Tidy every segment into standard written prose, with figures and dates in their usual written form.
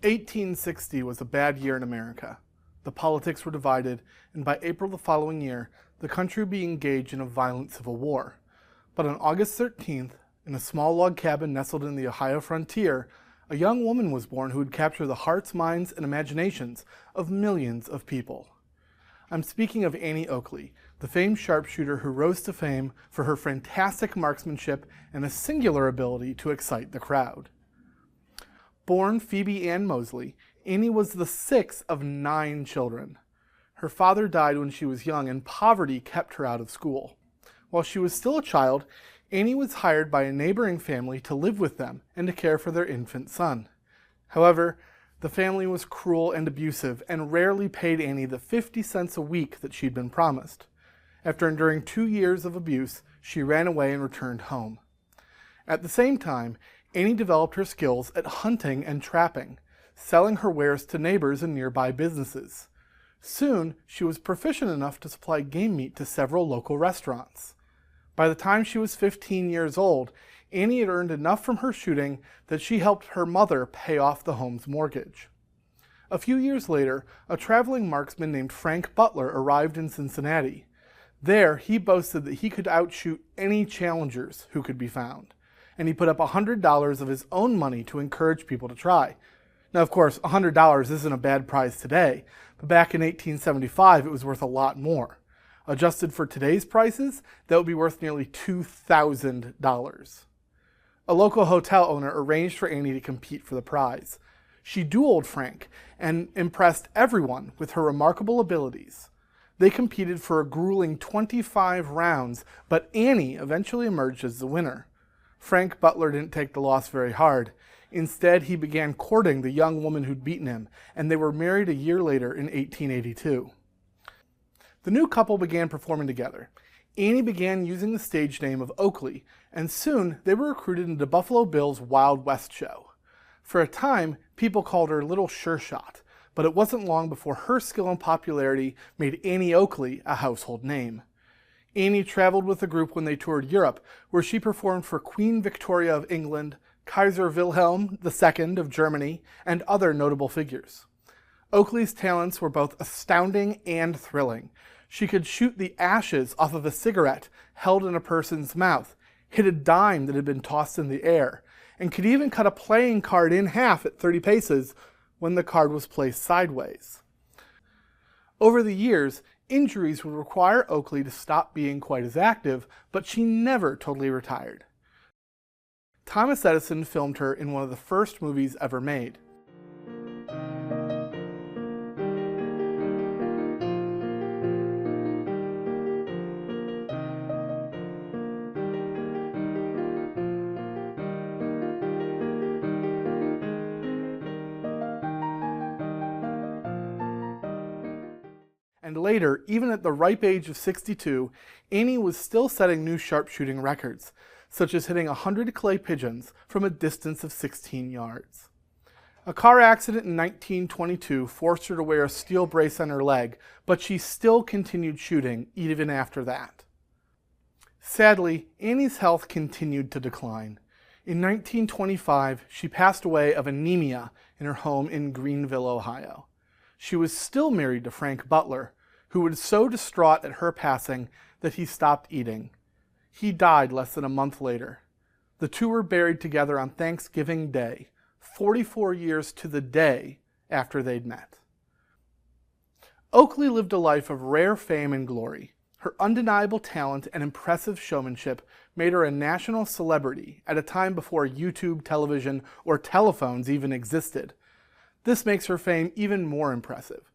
1860 was a bad year in America. The politics were divided, and by April the following year, the country would be engaged in a violent civil war. But on August 13th, in a small log cabin nestled in the Ohio frontier, a young woman was born who would capture the hearts, minds, and imaginations of millions of people. I'm speaking of Annie Oakley, the famed sharpshooter who rose to fame for her fantastic marksmanship and a singular ability to excite the crowd. Born Phoebe Ann Mosley, Annie was the sixth of 9 children. Her father died when she was young, and poverty kept her out of school. While she was still a child, Annie was hired by a neighboring family to live with them and to care for their infant son. However, the family was cruel and abusive and rarely paid Annie the 50 cents a week that she'd been promised. After enduring 2 years of abuse, she ran away and returned home. At the same time, Annie developed her skills at hunting and trapping, selling her wares to neighbors and nearby businesses. Soon, she was proficient enough to supply game meat to several local restaurants. By the time she was 15 years old, Annie had earned enough from her shooting that she helped her mother pay off the home's mortgage. A few years later, a traveling marksman named Frank Butler arrived in Cincinnati. There, he boasted that he could outshoot any challengers who could be found, and he put up $100 of his own money to encourage people to try. Now, of course, $100 isn't a bad prize today, but back in 1875 it was worth a lot more. Adjusted for today's prices, that would be worth nearly $2,000. A local hotel owner arranged for Annie to compete for the prize. She dueled Frank and impressed everyone with her remarkable abilities. They competed for a grueling 25 rounds, but Annie eventually emerged as the winner. Frank Butler didn't take the loss very hard. Instead, he began courting the young woman who'd beaten him, and they were married a year later in 1882. The new couple began performing together. Annie began using the stage name of Oakley, and soon they were recruited into Buffalo Bill's Wild West show. For a time, people called her Little Sure Shot, but it wasn't long before her skill and popularity made Annie Oakley a household name. Annie traveled with the group when they toured Europe, where she performed for Queen Victoria of England, Kaiser Wilhelm II of Germany, and other notable figures. Oakley's talents were both astounding and thrilling. She could shoot the ashes off of a cigarette held in a person's mouth, hit a dime that had been tossed in the air, and could even cut a playing card in half at 30 paces when the card was placed sideways. Over the years, injuries would require Oakley to stop being quite as active, but she never totally retired. Thomas Edison filmed her in one of the first movies ever made. And later, even at the ripe age of 62, Annie was still setting new sharpshooting records, such as hitting 100 clay pigeons from a distance of 16 yards. A car accident in 1922 forced her to wear a steel brace on her leg, but she still continued shooting even after that. Sadly, Annie's health continued to decline. In 1925, she passed away of anemia in her home in Greenville, Ohio. She was still married to Frank Butler, who was so distraught at her passing that he stopped eating. He died less than a month later. The two were buried together on Thanksgiving Day, 44 years to the day after they'd met. Oakley lived a life of rare fame and glory. Her undeniable talent and impressive showmanship made her a national celebrity at a time before YouTube, television, or telephones even existed. This makes her fame even more impressive.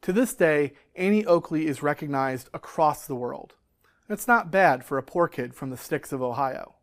To this day, Annie Oakley is recognized across the world. It's not bad for a poor kid from the sticks of Ohio.